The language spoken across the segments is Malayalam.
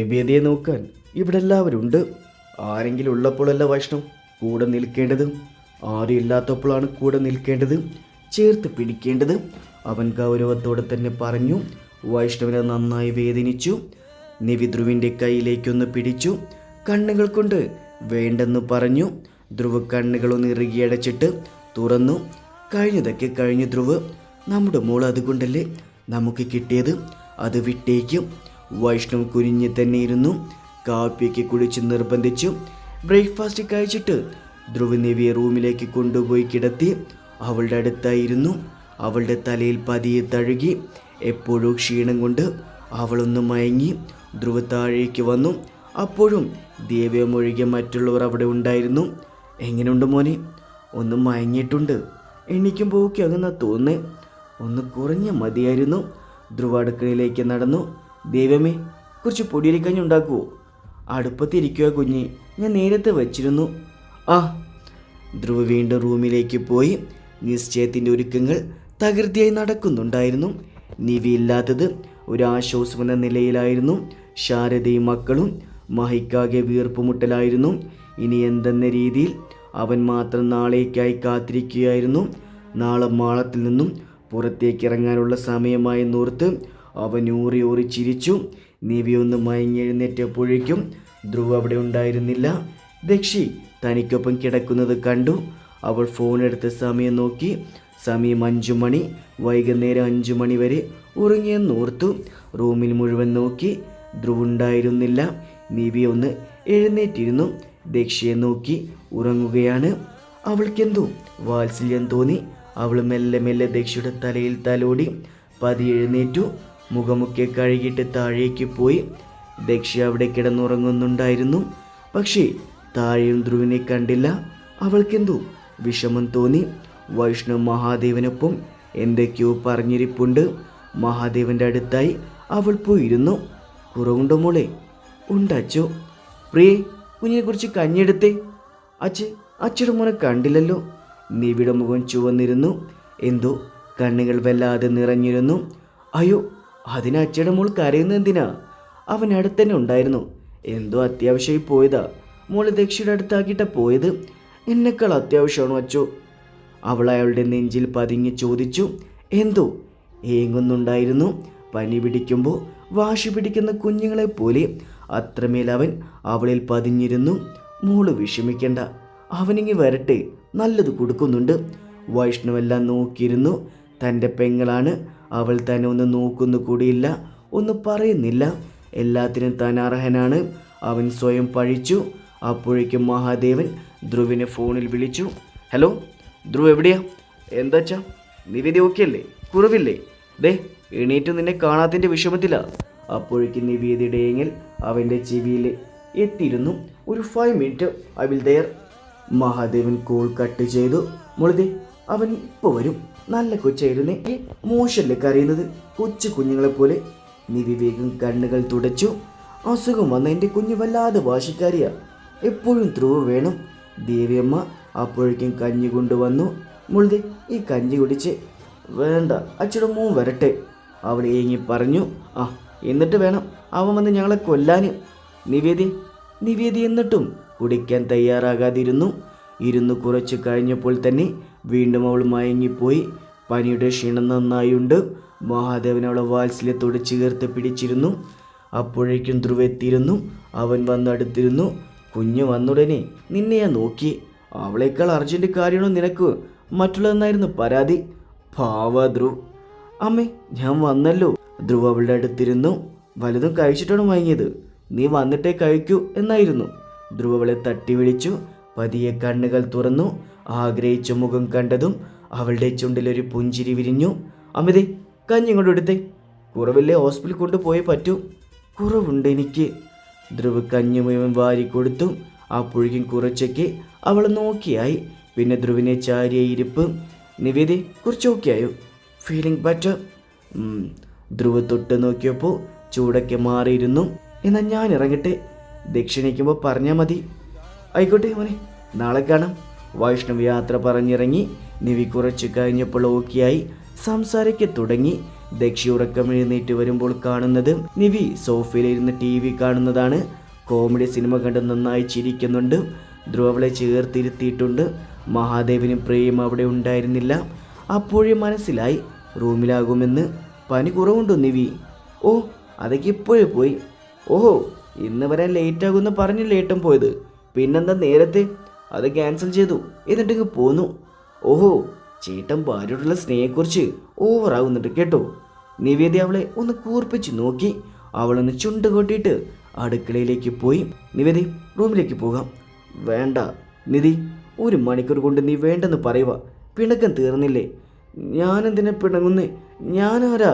നിവേദിയെ നോക്കാൻ ഇവിടെ എല്ലാവരും ഉണ്ട്. ആരെങ്കിലും ഉള്ളപ്പോഴല്ല വൈഷ്ണവ് കൂടെ നിൽക്കേണ്ടത്. ആരും ഇല്ലാത്തപ്പോഴാണ് കൂടെ നിൽക്കേണ്ടത്, ചേർത്ത് പിടിക്കേണ്ടത്. അവൻ ഗൗരവത്തോടെ തന്നെ പറഞ്ഞു. വൈഷ്ണവിനെ നന്നായി വേദനിച്ചു. നിവി ധ്രുവിൻ്റെ കയ്യിലേക്കൊന്ന് പിടിച്ചു. കണ്ണുകൾ കൊണ്ട് വേണ്ടെന്ന് പറഞ്ഞു. ധ്രുവ് കണ്ണുകളൊന്ന് ഇറുകിയടച്ചിട്ട് തുറന്നു. കഴിഞ്ഞതൊക്കെ കഴിഞ്ഞു ധ്രുവ്. നമ്മുടെ മോൾ അതുകൊണ്ടല്ലേ നമുക്ക് കിട്ടിയത്, അത് വിട്ടേക്കും. വൈഷ്ണവ് കുനിഞ്ഞ് തന്നെ ഇരുന്നു. കാപ്പിയൊക്കെ കുടിച്ച് നിർബന്ധിച്ചു. ബ്രേക്ക്ഫാസ്റ്റ് കഴിച്ചിട്ട് ധ്രുവ് നിവിയെ റൂമിലേക്ക് കൊണ്ടുപോയി കിടത്തി. അവളുടെ അടുത്തായിരുന്നു. അവളുടെ തലയിൽ പതിയെ തഴുകി. എപ്പോഴും ക്ഷീണം കൊണ്ട് അവളൊന്ന് മയങ്ങി. ധ്രുവ് താഴേക്ക് വന്നു. അപ്പോഴും ദേവയമൊഴികെ മറ്റുള്ളവർ അവിടെ ഉണ്ടായിരുന്നു. എങ്ങനെയുണ്ട് മോനെ? ഒന്ന് മയങ്ങിയിട്ടുണ്ട്. എണീക്കുമ്പോൾ ഓക്കെ അങ്ങനെ തോന്നേ. ഒന്ന് കുറഞ്ഞ മതിയായിരുന്നു. ധ്രുവ അടുക്കളയിലേക്ക് നടന്നു. ദൈവമേ, കുറച്ച് പൊടിയരിക്കഞ്ഞി ഉണ്ടാക്കുമോ? അടുപ്പത്തിരിക്കുക കുഞ്ഞി, ഞാൻ നേരത്തെ വച്ചിരുന്നു. ആ. ധ്രുവ വീണ്ടും റൂമിലേക്ക് പോയി. നിശ്ചയത്തിൻ്റെ ഒരുക്കങ്ങൾ തകൃതിയായി നടക്കുന്നുണ്ടായിരുന്നു. നിവിയില്ലാത്തത് ഒരാശ്വാസമെന്ന നിലയിലായിരുന്നു. ശാരദയും മക്കളും മഹിക്കാകെ വീർപ്പുമുട്ടലായിരുന്നു. ഇനി എന്തെന്ന രീതിയിൽ അവൻ മാത്രം നാളേക്കായി കാത്തിരിക്കുകയായിരുന്നു. നാളെ മാളത്തിൽ നിന്നും പുറത്തേക്ക് ഇറങ്ങാനുള്ള സമയമായി നോർത്ത് അവൻ ഊറി ഊറി ചിരിച്ചു. നിവിയൊന്ന് മയങ്ങിയെഴുന്നേറ്റപ്പോഴേക്കും ധ്രുവ് അവിടെ ഉണ്ടായിരുന്നില്ല. ദക്ഷി തനിക്കൊപ്പം കിടക്കുന്നത് കണ്ടു. അവൾ ഫോണെടുത്ത സമയം നോക്കി. സമയം 5 മണി. വൈകുന്നേരം 5 മണി വരെ ഉറങ്ങിയെന്നോർത്തു. റൂമിൽ മുഴുവൻ നോക്കി. ധ്രുവ് ഉണ്ടായിരുന്നില്ല. നിവി ഒന്ന് എഴുന്നേറ്റിരുന്നു. ദക്ഷിയെ നോക്കി. ഉറങ്ങുകയാണ്. അവൾക്കെന്തോ വാത്സല്യം തോന്നി. അവൾ മെല്ലെ മെല്ലെ ദക്ഷിയുടെ തലയിൽ തലോടി. പതിയെ എഴുന്നേറ്റു. മുഖമൊക്കെ കഴുകിയിട്ട് താഴേക്ക് പോയി. ദക്ഷി അവിടെ കിടന്നുറങ്ങുന്നുണ്ടായിരുന്നു. പക്ഷേ താഴെയും ധ്രുവിനെ കണ്ടില്ല. അവൾക്കെന്തോ വിഷമം തോന്നി. വൈഷ്ണവ് മഹാദേവനൊപ്പം എന്തൊക്കെയോ പറഞ്ഞിരിപ്പുണ്ട്. മഹാദേവൻ്റെ അടുത്തായി അവൾ പോയിരുന്നു. കുറവുണ്ടോ മോളെ? ഉണ്ടച്ചോ. പ്രിയേ, കുഞ്ഞിനെ കുറിച്ച് കഞ്ഞിയെടുത്തേ. അച്ഛയുടെ മോനെ കണ്ടില്ലല്ലോ. നിവിയുടെ മുഖം ചുവന്നിരുന്നു. എന്തോ കണ്ണുകൾ വല്ലാതെ നിറഞ്ഞിരുന്നു. അയ്യോ, അതിന് അച്ഛയുടെ മോൾ കരയുന്നത് എന്തിനാ? അവൻ അടുത്തന്നെ ഉണ്ടായിരുന്നു. എന്തോ അത്യാവശ്യമായി പോയതാ. മോള് ദക്ഷിയുടെ അടുത്താക്കിയിട്ടാ പോയത്. എന്നെക്കാൾ അത്യാവശ്യമാണോ അച്ചോ? അവൾ അയാളുടെ നെഞ്ചിൽ പതിങ്ങി ചോദിച്ചു. എന്തോ ഏങ്ങുന്നുണ്ടായിരുന്നു. പനി പിടിക്കുമ്പോൾ വാശി പിടിക്കുന്ന കുഞ്ഞുങ്ങളെപ്പോലെ അത്രമേൽ അവൻ അവളിൽ പതിഞ്ഞിരുന്നു. മോള് വിഷമിക്കണ്ട, അവനിങ്ങി വരട്ടെ, നല്ലത് കൊടുക്കുന്നുണ്ട്. വൈഷ്ണവെല്ലാം നോക്കിയിരുന്നു. തൻ്റെ പെങ്ങളാണ്. അവൾ തന്നെ ഒന്ന് നോക്കുന്നു കൂടിയില്ല, ഒന്നും പറയുന്നില്ല. എല്ലാത്തിനും താൻ അർഹനാണ്. അവൻ സ്വയം പഴിച്ചു. അപ്പോഴേക്കും മഹാദേവൻ ധ്രുവിനെ ഫോണിൽ വിളിച്ചു. ഹലോ ധ്രുവ്, എവിടെയാ? എന്താച്ചാ? നിവേദി ഓക്കെ അല്ലേ? കുറവില്ലേ? ദേ എണീറ്റ് നിന്നെ കാണാത്തതിൻ്റെ വിഷമത്തിലാ. അപ്പോഴേക്കും നിവേദിയുടെ ഏങ്ങൽ അവൻ്റെ ചെവിയിൽ എത്തിയിരുന്നു. ഒരു 5 minute, I will there. Mahadevan call cut ചെയ്തു. മുളതി, അവൻ ഇപ്പോൾ വരും. നല്ല കൊച്ചായിരുന്നേ. മോശമല്ലേ കരയുന്നത്? കൊച്ചു കുഞ്ഞുങ്ങളെപ്പോലെ. നിവി വേഗം കണ്ണുകൾ തുടച്ചു. അസുഖം വന്ന എൻ്റെ കുഞ്ഞ് വല്ലാതെ വാശിക്കാരിയാ. എപ്പോഴും ധ്രുവ് വേണം. ദേവിയമ്മ അപ്പോഴേക്കും കഞ്ഞി കൊണ്ടുവന്നു. മുളതി, ഈ കഞ്ഞി കുടിച്ച്. വേണ്ട, അച്ഛയുടെ മോൻ വരട്ടെ, അവൾ ഏങ്ങി പറഞ്ഞു. ആ, എന്നിട്ട് വേണം അവൻ വന്ന് ഞങ്ങളെ കൊല്ലാന്. നിവേദി എന്നിട്ടും കുടിക്കാൻ തയ്യാറാകാതിരുന്നു. കുറച്ച് കഴിഞ്ഞപ്പോൾ തന്നെ വീണ്ടും അവൾ മയങ്ങിപ്പോയി. പനിയുടെ ക്ഷീണം നന്നായുണ്ട്. മഹാദേവൻ അവളെ വാത്സല്യത്തോട് ചേർത്ത് പിടിച്ചിരുന്നു. അപ്പോഴേക്കും ധ്രുവ് എത്തിയിരുന്നു. അവൻ വന്നടുത്തിരുന്നു. കുഞ്ഞ് വന്നുടനെ നിന്നെ ഞാൻ നോക്കി. അവളേക്കാൾ അർജൻറ്റ് കാര്യമാണോ നിനക്ക്? മറ്റുള്ളതെന്നായിരുന്നു പരാതി. പാവ ധ്രുവ്. അമ്മേ, ഞാൻ വന്നല്ലോ. ധ്രുവ് അവളുടെ അടുത്തിരുന്നു. വലുതും കഴിച്ചിട്ടാണ് മയങ്ങിയത്. നീ വന്നിട്ടേ കഴിക്കൂ എന്നായിരുന്നു. ധ്രുവ് അവളെ തട്ടി വിളിച്ചു. പതിയെ കണ്ണുകൾ തുറന്നു. ആഗ്രഹിച്ച മുഖം കണ്ടതും അവളുടെ ചുണ്ടിലൊരു പുഞ്ചിരി വിരിഞ്ഞു. അമിതേ, കഞ്ഞി ഇങ്ങോട്ട് എടുത്തേ. കുറവില്ലേ? ഹോസ്പിറ്റലിൽ കൊണ്ടുപോയേ പറ്റൂ. കുറവുണ്ട് എനിക്ക്. ധ്രുവ് കഞ്ഞി മുഴുവൻ വാരിക്കൊടുത്തു. അപ്പോഴേക്കും കുറച്ചൊക്കെ അവൾ നോക്കിയായി. പിന്നെ ധ്രുവിനെ ചാരിയ ഇരിപ്പ്. നിവേദി, കുറച്ച് ഓക്കെയായോ? Feeling better. ധ്രുവ് തൊട്ട് നോക്കിയപ്പോൾ ചൂടൊക്കെ മാറിയിരുന്നു. എന്നാൽ ഞാൻ ഇറങ്ങട്ടെ, ദക്ഷിണിക്കുമ്പോൾ പറഞ്ഞാൽ മതി. ആയിക്കോട്ടെ മോനെ, നാളെ കാണാം. വൈഷ്ണവ് യാത്ര പറഞ്ഞിറങ്ങി. നിവി കുറച്ച് കഴിഞ്ഞപ്പോൾ ഓക്കെയായി സംസാരിക്കാൻ തുടങ്ങി. ദക്ഷി ഉറക്കം എഴുന്നേറ്റ് വരുമ്പോൾ കാണുന്നത് നിവി സോഫയിലിരുന്ന് TV കാണുന്നതാണ്. കോമഡി സിനിമ കണ്ട് നന്നായി ചിരിക്കുന്നുണ്ട്. ധ്രുവ അവളെ ചേർത്തിരുത്തിയിട്ടുണ്ട്. മഹാദേവനും പ്രിയയും അവിടെ ഉണ്ടായിരുന്നില്ല. അപ്പോഴേ മനസ്സിലായി റൂമിലാകുമെന്ന്. പനി കുറവുണ്ടോ നിവി? ഓ, അതൊക്കെ ഇപ്പോഴേ പോയി. ഓഹോ, ഇന്ന് വരാൻ ലേറ്റാകുമെന്ന് പറഞ്ഞില്ലേ ഏട്ടൻ പോയത്? പിന്നെന്താ നേരത്തെ? അത് ക്യാൻസൽ ചെയ്തു എന്നിട്ടിങ്ങ് പോന്നു. ഓഹോ, ചേട്ടൻ ഭാര്യയോടുള്ള സ്നേഹത്തെക്കുറിച്ച് ഓവറാകുന്നുണ്ട് കേട്ടോ. നിവേദി അവളെ ഒന്ന് കൂർപ്പിച്ച് നോക്കി. അവളൊന്ന് ചുണ്ട് കൊട്ടിയിട്ട് അടുക്കളയിലേക്ക് പോയി. നിവേദി, റൂമിലേക്ക് പോകാം. വേണ്ട നിധി, 1 മണിക്കൂർ കൊണ്ട് നീ വേണ്ടെന്ന് പറയുക. പിണക്കം തീർന്നില്ലേ? ഞാനെന്തിനെ പിണങ്ങുന്നേ? ഞാനാരാ?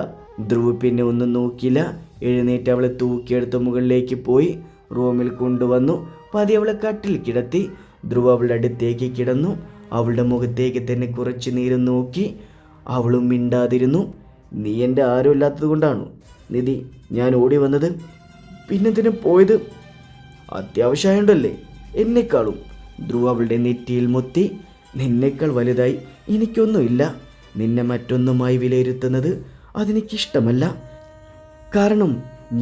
ധ്രുവ് പിന്നെ ഒന്നും നോക്കിയില്ല. എഴുന്നേറ്റ് അവളെ തൂക്കിയെടുത്ത് മുകളിലേക്ക് പോയി റൂമിൽ കൊണ്ടുവന്നു. പതി അവളെ കട്ടിൽ കിടത്തി. ധ്രുവ് അവളുടെ അടുത്തേക്ക് കിടന്നു. അവളുടെ മുഖത്തേക്ക് തന്നെ കുറച്ച് നേരം നോക്കി. അവളും മിണ്ടാതിരുന്നു. നീ എൻ്റെ ആരും ഇല്ലാത്തത് കൊണ്ടാണോ നിധി ഞാൻ ഓടി വന്നത്? പിന്നെന്തിനു പോയത്? അത്യാവശ്യമായുണ്ടല്ലേ എന്നെക്കാളും. ധ്രുവ് അവളുടെ നെറ്റിയിൽ മുത്തി. നിന്നേക്കാൾ വലുതായി എനിക്കൊന്നുമില്ല. നിന്നെ മറ്റൊന്നുമായി വിലയിരുത്തുന്നത് അതെനിക്കിഷ്ടമല്ല. കാരണം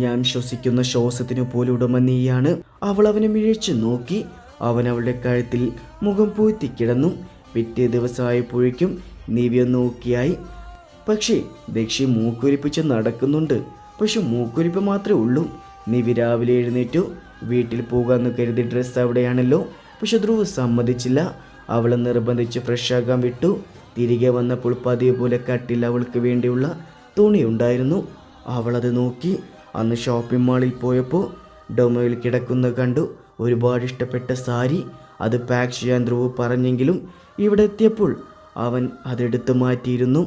ഞാൻ ശ്വസിക്കുന്ന ശ്വാസത്തിനു പോലും ഉടമ നീയാണ്. അവൾ അവനെ മിഴിച്ചു നോക്കി. അവൻ അവളുടെ കഴുത്തിൽ മുഖം പൂഴ്ത്തി കിടന്നു. പിറ്റേ ദിവസമായപ്പോഴേക്കും നിവ്യ നോക്കിയായി. പക്ഷേ ദക്ഷി മൂക്കൊലിപ്പിച്ച് നടക്കുന്നുണ്ട്. പക്ഷെ മൂക്കൊലിപ്പ് മാത്രമേ ഉള്ളൂ. നിവി രാവിലെ എഴുന്നേറ്റു. വീട്ടിൽ പോകാമെന്ന് കരുതി ഡ്രസ്സ് അവിടെയാണല്ലോ. പക്ഷെ ധ്രുവ് സമ്മതിച്ചില്ല. അവളെ നിർബന്ധിച്ച് ഫ്രഷാക്കാൻ വിട്ടു. തിരികെ വന്നപ്പോൾ പതിവ് പോലെ കട്ടിൽ അവൾക്ക് വേണ്ടിയുള്ള തുണിയുണ്ടായിരുന്നു. അവളത് നോക്കി. അന്ന് ഷോപ്പിംഗ് മാളിൽ പോയപ്പോൾ ഡൊമയിൽ കിടക്കുന്ന കണ്ടു ഒരുപാട് ഇഷ്ടപ്പെട്ട സാരി. അത് പാക്ക് ചെയ്യാൻ ധ്രുവ് പറഞ്ഞെങ്കിലും ഇവിടെ എത്തിയപ്പോൾ അവൻ അതെടുത്ത് മാറ്റിയിരുന്നു.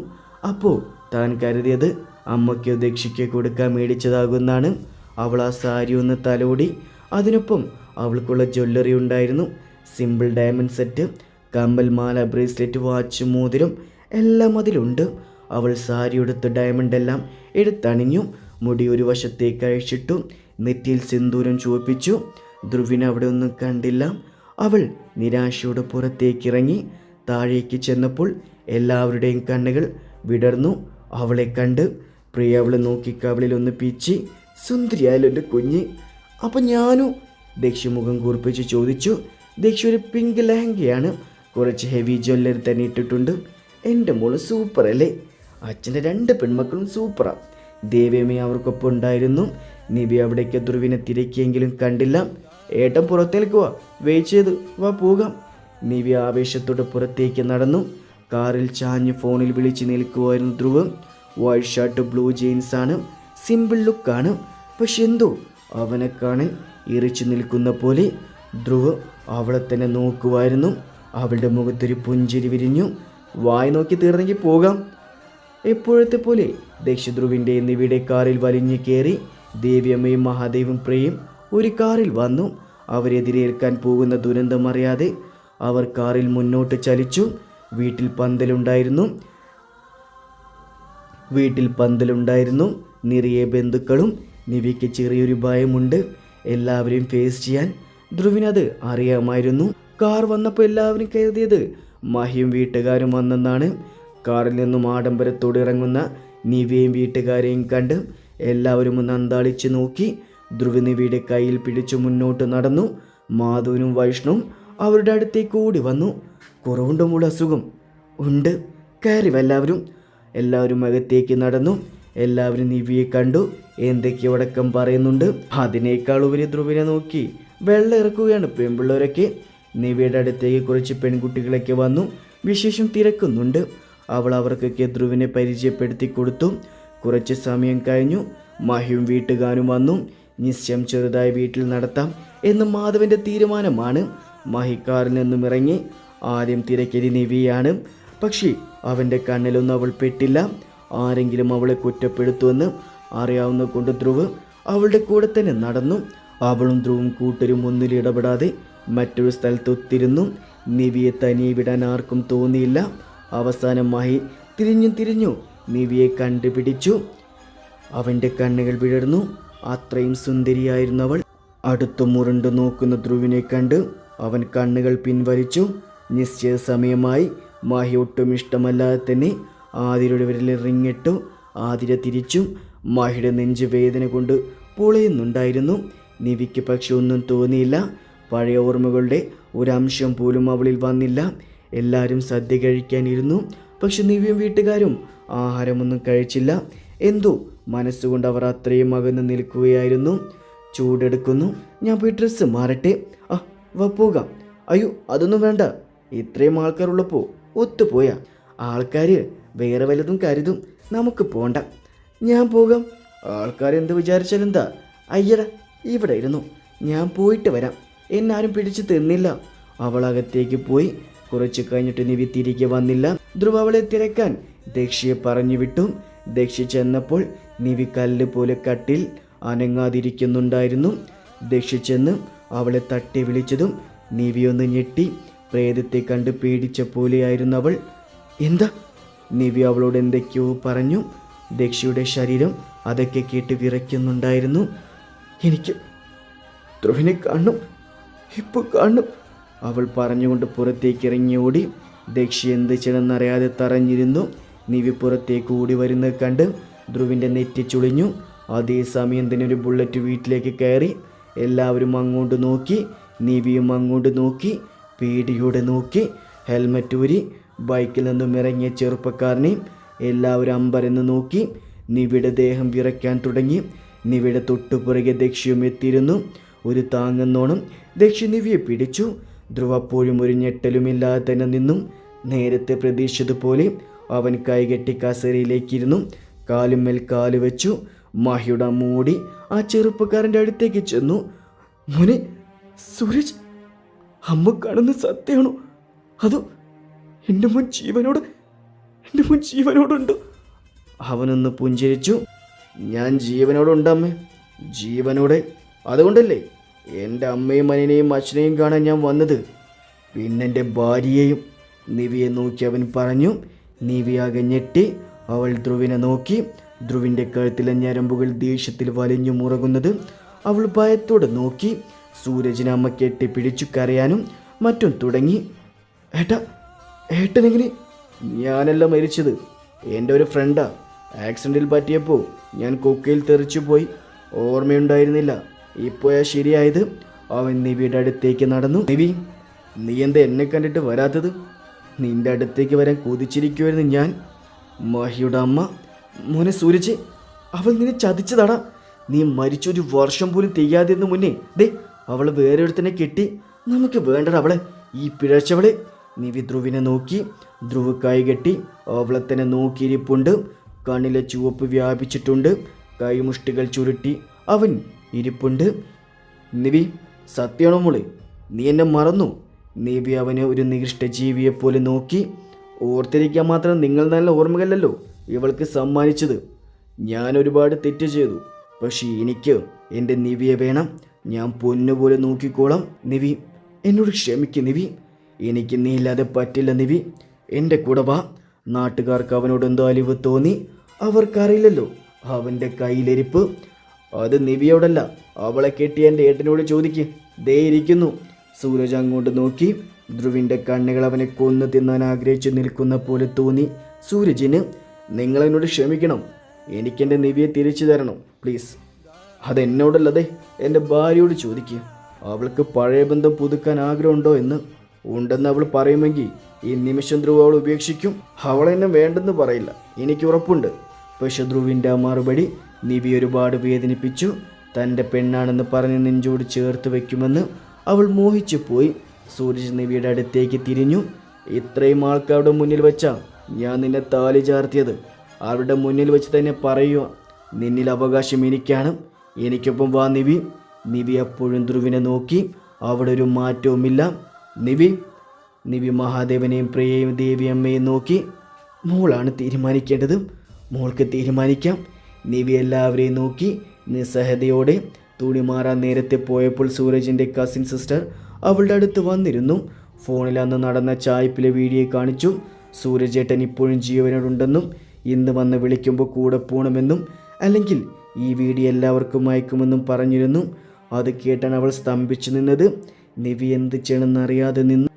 അപ്പോൾ താൻ കരുതിയത് അമ്മയ്ക്കോ ദക്ഷിക്കോ കൊടുക്കാൻ മേടിച്ചതാകുന്നാണ്. അവൾ ആ സാരി ഒന്ന് തലോടി. അതിനൊപ്പം അവൾക്കുള്ള ജ്വല്ലറി ഉണ്ടായിരുന്നു. സിമ്പിൾ ഡയമണ്ട് സെറ്റ്, കമ്മൽ, മാല, ബ്രേസ്ലെറ്റ്, വാച്ച്, മോതിരം എല്ലാം അതിലുണ്ട്. അവൾ സാരി എടുത്ത് ഡയമണ്ട് എല്ലാം എടുത്തണിഞ്ഞു. മുടി ഒരു വശത്തേക്ക് അഴിച്ചിട്ടു. നെറ്റിയിൽ സിന്ദൂരം ചുവപ്പിച്ചു. ധ്രുവിനെ അവിടെ ഒന്നും കണ്ടില്ല. അവൾ നിരാശയോടെ പുറത്തേക്കിറങ്ങി. താഴേക്ക് ചെന്നപ്പോൾ എല്ലാവരുടെയും കണ്ണുകൾ വിടർന്നു. അവളെ കണ്ട് പ്രിയ അവളെ നോക്കി കവിളിലൊന്ന് പീച്ചി. സുന്ദരിയായാലും എൻ്റെ കുഞ്ഞ്. അപ്പം ഞാനും? ദക്ഷി മുഖം കൂർപ്പിച്ച് ചോദിച്ചു. ദക്ഷി ഒരു പിങ്ക് ലെഹങ്കയാണ്. കുറച്ച് ഹെവി ജ്വല്ലറി തന്നെ ഇട്ടിട്ടുണ്ട്. എൻ്റെ മോള് സൂപ്പർ അല്ലേ? അച്ഛൻ്റെ 2 പെൺമക്കളും സൂപ്പറാ. ദേവിയമ്മ അവർക്കൊപ്പം ഉണ്ടായിരുന്നു. നിവി അവിടേക്ക് ധ്രുവിനെ തിരക്കിയെങ്കിലും കണ്ടില്ല. ഏട്ടൻ പുറത്തേക്ക് വാ, വെയിറ്റ് ചെയ്ത് വാ, പോകാം. നിവി ആവേശത്തോടെ പുറത്തേക്ക് നടന്നു. കാറിൽ ചാഞ്ഞ് ഫോണിൽ വിളിച്ച് നിൽക്കുമായിരുന്നു ധ്രുവ്. വൈറ്റ് ഷർട്ട്, ബ്ലൂ ജീൻസാണ്. സിമ്പിൾ ലുക്കാണ്. പക്ഷെ എന്തോ അവനെ കാണാൻ ഇറിച്ചു നിൽക്കുന്ന പോലെ. ധ്രുവ് അവളെ തന്നെ നോക്കുമായിരുന്നു. അവളുടെ മുഖത്തൊരു പുഞ്ചിരി വിരിഞ്ഞു. വായി നോക്കി തീർന്നെങ്കിൽ പോകാം. എപ്പോഴത്തെ പോലെ ദക്ഷി ധ്രുവിൻ്റെ നിവിയുടെ കാറിൽ വലിഞ്ഞു കയറി. ദേവിയമ്മയും മഹാദേവും പ്രിയയും ഒരു കാറിൽ വന്നു. അവരെതിരേൽക്കാൻ പോകുന്ന ദുരന്തമറിയാതെ അവർ കാറിൽ മുന്നോട്ട് ചലിച്ചു. വീട്ടിൽ പന്തലുണ്ടായിരുന്നു. നിറയെ ബന്ധുക്കളും. നിവിക്ക് ചെറിയൊരു ഭയമുണ്ട് എല്ലാവരെയും ഫേസ് ചെയ്യാൻ. ധ്രുവിനത് അറിയാമായിരുന്നു. കാർ വന്നപ്പോൾ എല്ലാവരും കരുതിയത് മഹിയും വീട്ടുകാരും വന്നെന്നാണ്. കാറിൽ നിന്നും ആഡംബരത്തോടെ ഇറങ്ങുന്ന നിവിയെയും വീട്ടുകാരെയും കണ്ട് എല്ലാവരും ഒന്ന് അന്താളിച്ച് നോക്കി. ധ്രുവ് നിവിയുടെ കയ്യിൽ പിടിച്ചു മുന്നോട്ട് നടന്നു. മാധവനും വൈഷ്ണവും അവരുടെ അടുത്തേക്ക് ഓടി വന്നു. കുറവുണ്ടോ മോള് അസുഖം? ഉണ്ട്. കയറി എല്ലാവരും അകത്തേക്ക് നടന്നു. എല്ലാവരും നിവിയെ കണ്ടു. എന്തൊക്കെയോ അടക്കം പറയുന്നുണ്ട്. അതിനേക്കാൾ ഉപരി ധ്രുവിനെ നോക്കി വെള്ളം ഇറക്കുകയാണ് പെൺപിള്ളേരൊക്കെ. നിവിയുടെ അടുത്തേക്ക് കുറച്ച് പെൺകുട്ടികളൊക്കെ വന്നു. വിശേഷം തിരക്കുന്നുണ്ട്. അവൾ അവർക്കൊക്കെ ധ്രുവിനെ പരിചയപ്പെടുത്തി കൊടുത്തു. കുറച്ച് സമയം കഴിഞ്ഞു. മഹിയും വീട്ടുകാരും വന്നു. നിശ്ചയം ചെറുതായി വീട്ടിൽ നടത്താം എന്ന് മാധവൻ്റെ തീരുമാനമാണ്. മഹി കാറിൽ നിന്നും ഇറങ്ങി. ആദ്യം തിരക്കരി നിവിയാണ്. പക്ഷേ അവൻ്റെ കണ്ണിലൊന്നും അവൾ പെട്ടില്ല. ആരെങ്കിലും അവളെ കുറ്റപ്പെടുത്തുമെന്ന് അറിയാവുന്ന കൊണ്ട് ധ്രുവ് അവളുടെ കൂടെ തന്നെ നടന്നു. അവളും ധ്രുവും കൂട്ടരും ഒന്നിൽ ഇടപെടാതെ മറ്റൊരു സ്ഥലത്ത് ഒത്തിരുന്നു. നിവിയെ തനിയെ വിടാൻ ആർക്കും തോന്നിയില്ല. അവസാനം മഹി തിരിഞ്ഞു നിവിയെ കണ്ടുപിടിച്ചു. അവൻ്റെ കണ്ണുകൾ വിടർന്നു. അത്രയും സുന്ദരിയായിരുന്നു അവൾ. അടുത്തു മുരണ്ടു നോക്കുന്ന ധ്രുവിനെ കണ്ട് അവൻ കണ്ണുകൾ പിൻവലിച്ചു. നിശ്ചയ സമയമായി. മഹി ഒട്ടും ഇഷ്ടമല്ലാതെ തന്നെ ആതിരയുടെ വിരലിൽ റിങ്ങിട്ടു. ആതിര തിരിച്ചു. മാഹിയുടെ നെഞ്ച് വേദന കൊണ്ട് പൊളയുന്നുണ്ടായിരുന്നു. നിവിക്ക് പക്ഷെ ഒന്നും തോന്നിയില്ല. പഴയ ഓർമ്മകളുടെ ഒരംശം പോലും അവളിൽ വന്നില്ല. എല്ലാവരും സദ്യ കഴിക്കാനിരുന്നു. പക്ഷെ നിവിയും വീട്ടുകാരും ആഹാരമൊന്നും കഴിച്ചില്ല. എന്തോ മനസ്സുകൊണ്ട് അവർ അത്രയും അകന്ന് നിൽക്കുകയായിരുന്നു. ചൂടെടുക്കുന്നു, ഞാൻ പോയി ഡ്രസ്സ് മാറട്ടെ. വാ പോകാം. അയ്യോ അതൊന്നും വേണ്ട, ഇത്രയും ആൾക്കാരുള്ളപ്പോൾ ഒത്തുപോയാ ആൾക്കാർ വേറെ വല്ലതും കരുതും, നമുക്ക് പോണ്ട. ഞാൻ പോകാം. ആൾക്കാരെന്ത് വിചാരിച്ചാലെന്താ? അയ്യടാ ഇവിടെ ഇരുന്നു, ഞാൻ പോയിട്ട് വരാം. എന്നാരും പിടിച്ചു തന്നില്ല. അവൾ അകത്തേക്ക് പോയി. കുറച്ച് കഴിഞ്ഞിട്ട് നിവി തിരികെ വന്നില്ല. ധ്രുവ അവളെ തിരക്കാൻ ദക്ഷിയെ പറഞ്ഞു വിട്ടു. ദക്ഷി ചെന്നപ്പോൾ നിവി കല്ല് പോലെ കട്ടിൽ അനങ്ങാതിരിക്കുന്നുണ്ടായിരുന്നു. ദക്ഷി ചെന്ന് അവളെ തട്ടി വിളിച്ചതും നിവി ഒന്ന് ഞെട്ടി. പ്രേതത്തെ കണ്ട് പേടിച്ച പോലെയായിരുന്നു അവൾ. എന്താ? നിവി അവളോട് എന്തൊക്കെയോ പറഞ്ഞു. ദക്ഷിയുടെ ശരീരം അതൊക്കെ കേട്ട് വിറയ്ക്കുന്നുണ്ടായിരുന്നു. എനിക്ക് ധ്രുവിനെ കാണും, ഇപ്പോൾ കാണും, അവൾ പറഞ്ഞുകൊണ്ട് പുറത്തേക്ക് ഇറങ്ങി ഓടി. ദക്ഷി എന്ത് ചെയ്യണമെന്നറിയാതെ തറഞ്ഞിരുന്നു. നിവി പുറത്തേക്ക് ഓടി വരുന്നത് കണ്ട് ധ്രുവിൻ്റെ നെറ്റി ചുളിഞ്ഞു. അതേസമയം തന്നെ ഒരു ബുള്ളറ്റ് വീട്ടിലേക്ക് കയറി. എല്ലാവരും അങ്ങോട്ട് നോക്കി. നിവിയും അങ്ങോട്ട് നോക്കി, പേടിയോടെ നോക്കി. ഹെൽമറ്റ് ഊരി ബൈക്കിൽ നിന്നും ഇറങ്ങിയ ചെറുപ്പക്കാരനെ എല്ലാവരും അമ്പരന്ന് നോക്കി. നിവിയുടെ ദേഹം വിറയ്ക്കാൻ തുടങ്ങി. നിവിയുടെ തൊട്ടുപുറകെ ദക്ഷിയും എത്തിയിരുന്നു. ഒരു താങ്ങെന്നോണം ദക്ഷി നിവിയെ പിടിച്ചു. ധ്രുവ അപ്പോഴും ഒരു ഞെട്ടലുമില്ലാതെ തന്നെ നിന്നും. നേരത്തെ പ്രതീക്ഷിച്ചതുപോലെ അവൻ കൈകെട്ടി കസേരയിലേക്കിരുന്നു. കാലുമേൽ കാല് വെച്ചു. മാഹിയുടെ മൂടി ആ ചെറുപ്പക്കാരൻ്റെ അടുത്തേക്ക് ചെന്നു. മോനെ സൂരജ്, അമ്മ കാണുന്ന സത്യമാണോ? അതോ എൻ്റെ മോൻ ജീവനോടുണ്ട്? അവനൊന്ന് പുഞ്ചിരിച്ചു. ഞാൻ ജീവനോടുണ്ടമ്മേ, ജീവനോടെ. അതുകൊണ്ടല്ലേ എൻ്റെ അമ്മയും അനിയനെയും അച്ഛനെയും കാണാൻ ഞാൻ വന്നത്, പിന്നെൻ്റെ ഭാര്യയെയും. നിവിയെ നോക്കി അവൻ പറഞ്ഞു. നിവിയാകെ ഞെട്ടി. അവൾ ധ്രുവിനെ നോക്കി. ധ്രുവിൻ്റെ കഴുത്തിലെ ഞരമ്പുകൾ ദേഷ്യത്തിൽ വലിഞ്ഞു മുറകുന്നത് അവൾ ഭയത്തോടെ നോക്കി. സൂരജിനെ അമ്മ കെട്ടിപ്പിടിച്ചു കരയാനും മറ്റും തുടങ്ങി. ഏട്ടനെങ്ങനെ? ഞാനല്ല മരിച്ചത്, എൻ്റെ ഒരു ഫ്രണ്ടാ. ആക്സിഡൻറ്റിൽ പറ്റിയപ്പോൾ ഞാൻ കൊക്കയിൽ തെറിച്ചു പോയി, ഓർമ്മയുണ്ടായിരുന്നില്ല. ഇപ്പോഴാ ശരിയായത്. അവൻ നിവിയുടെ അടുത്തേക്ക് നടന്നു. നിവി, നീ എന്താ എന്നെ കണ്ടിട്ട് വരാത്തത്? നിന്റെ അടുത്തേക്ക് വരാൻ കൊതിച്ചിരിക്കുമായിരുന്നു ഞാൻ. മാഹിയുടെ അമ്മ. മോനെ സൂരജ്, അവൾ നിന്നെ ചതിച്ചതാടാ. നീ മരിച്ചൊരു വർഷം പോലും തികയാതിരുന്നു മുന്നേ അവൾ വേറെ ഒരുത്തനെ കെട്ടി. നമുക്ക് വേണ്ടട അവളെ, ഈ പിഴച്ചവളെ. നിവി ധ്രുവിനെ നോക്കി. ധ്രുവ് കൈകെട്ടി അവളെ തന്നെ നോക്കിയിരിപ്പുണ്ട്. കണ്ണിലെ ചുവപ്പ് വ്യാപിച്ചിട്ടുണ്ട്. കൈമുഷ്ടികൾ ചുരുട്ടി അവൻ ഇരിപ്പുണ്ട്. നിവി, സത്യമാണോ മോളെ? നീ എന്നെ മറന്നു? നിവി അവനെ ഒരു നികൃഷ്ട ജീവിയെപ്പോലെ നോക്കി. ഓർത്തിരിക്കാൻ മാത്രം നിങ്ങൾ നല്ല ഓർമ്മകളല്ലോ ഇവൾക്ക് സമ്മാനിച്ചത്. ഞാൻ ഒരുപാട് തെറ്റ് ചെയ്തു, പക്ഷേ എനിക്ക് എൻ്റെ നിവിയെ വേണം. ഞാൻ പൊന്നുപോലെ നോക്കിക്കോളാം. നിവി, എന്നോട് ക്ഷമിക്ക് നിവി. എനിക്ക് നീ ഇല്ലാതെ പറ്റില്ല നിവി. എൻ്റെ കൂടെ വാ. നാട്ടുകാർക്ക് അവനോട് എന്തോ അലിവ് തോന്നി. അവർക്കറിയില്ലല്ലോ അവൻ്റെ കയ്യിലിരിപ്പ്. അത് നിവിയോടല്ല, അവളെ കെട്ടിയ എൻ്റെ ഏട്ടനോട് ചോദിക്ക്. ദേ ഇരിക്കുന്നു. സൂരജ് അങ്ങോട്ട് നോക്കി. ധ്രുവിൻ്റെ കണ്ണുകൾ അവനെ കൊന്നു തിന്നാൻ ആഗ്രഹിച്ചു നിൽക്കുന്ന പോലെ തോന്നി സൂരജിന്. നിങ്ങളെന്നോട് ക്ഷമിക്കണം, എനിക്കെൻ്റെ നിവിയെ തിരിച്ചു തരണം പ്ലീസ്. അതെന്നോടല്ലതേ, എൻ്റെ ഭാര്യയോട് ചോദിക്കുക. അവൾക്ക് പഴയ ബന്ധം പുതുക്കാൻ ആഗ്രഹമുണ്ടോ എന്ന്. ഉണ്ടെന്ന് അവൾ പറയുമെങ്കിൽ ഈ നിമിഷം ധ്രുവ അവൾ ഉപേക്ഷിക്കും. അവളെന്നെ വേണ്ടെന്ന് പറയില്ല, എനിക്ക് ഉറപ്പുണ്ട്. പക്ഷെ ധ്രുവിൻ്റെ ആ മറുപടി നിവി ഒരുപാട് വേദനിപ്പിച്ചു. തൻ്റെ പെണ്ണാണെന്ന് പറഞ്ഞ് നെഞ്ചോട് ചേർത്ത് വയ്ക്കുമെന്ന് അവൾ മോഹിച്ചു പോയി. സൂരജ് നിവിയുടെ അടുത്തേക്ക് തിരിഞ്ഞു. ഇത്രയും ആൾക്കാരുടെ മുന്നിൽ വെച്ചാ ഞാൻ നിന്നെ താലി ചാർത്തിയത്. അവരുടെ മുന്നിൽ വെച്ച് തന്നെ പറയുക, നിന്നിൽ അവകാശം എനിക്കാണ്. എനിക്കൊപ്പം വാ നിവി. നിവി അപ്പോഴും ധ്രുവിനെ നോക്കി. അവിടെ ഒരു മാറ്റവുമില്ല. നിവി മഹാദേവനെയും പ്രിയയും ദേവിയമ്മയും നോക്കി. മോളാണ് തീരുമാനിക്കേണ്ടത്, മോൾക്ക് തീരുമാനിക്കാം. നിവി എല്ലാവരെയും നോക്കി നിസ്സഹതയോടെ. തുണി മാറാൻ നേരത്തെ പോയപ്പോൾ സൂരജിൻ്റെ കസിൻ സിസ്റ്റർ അവളുടെ അടുത്ത് വന്നിരുന്നു. ഫോണിൽ അന്ന് നടന്ന ചായ്പിലെ വീഡിയോ കാണിച്ചു. സൂരജേട്ടൻ ഇപ്പോഴും ജീവനോടുണ്ടെന്നും ഇന്ന് വന്ന് വിളിക്കുമ്പോൾ കൂടെ പോകണമെന്നും അല്ലെങ്കിൽ ഈ വീഡിയോ എല്ലാവർക്കും അയക്കുമെന്നും പറഞ്ഞിരുന്നു. അത് കേട്ടാണ് അവൾ സ്തംഭിച്ചു നിന്നത്. നിവി എന്ത് ചെയ്യണമെന്നറിയാതെ നിന്നു.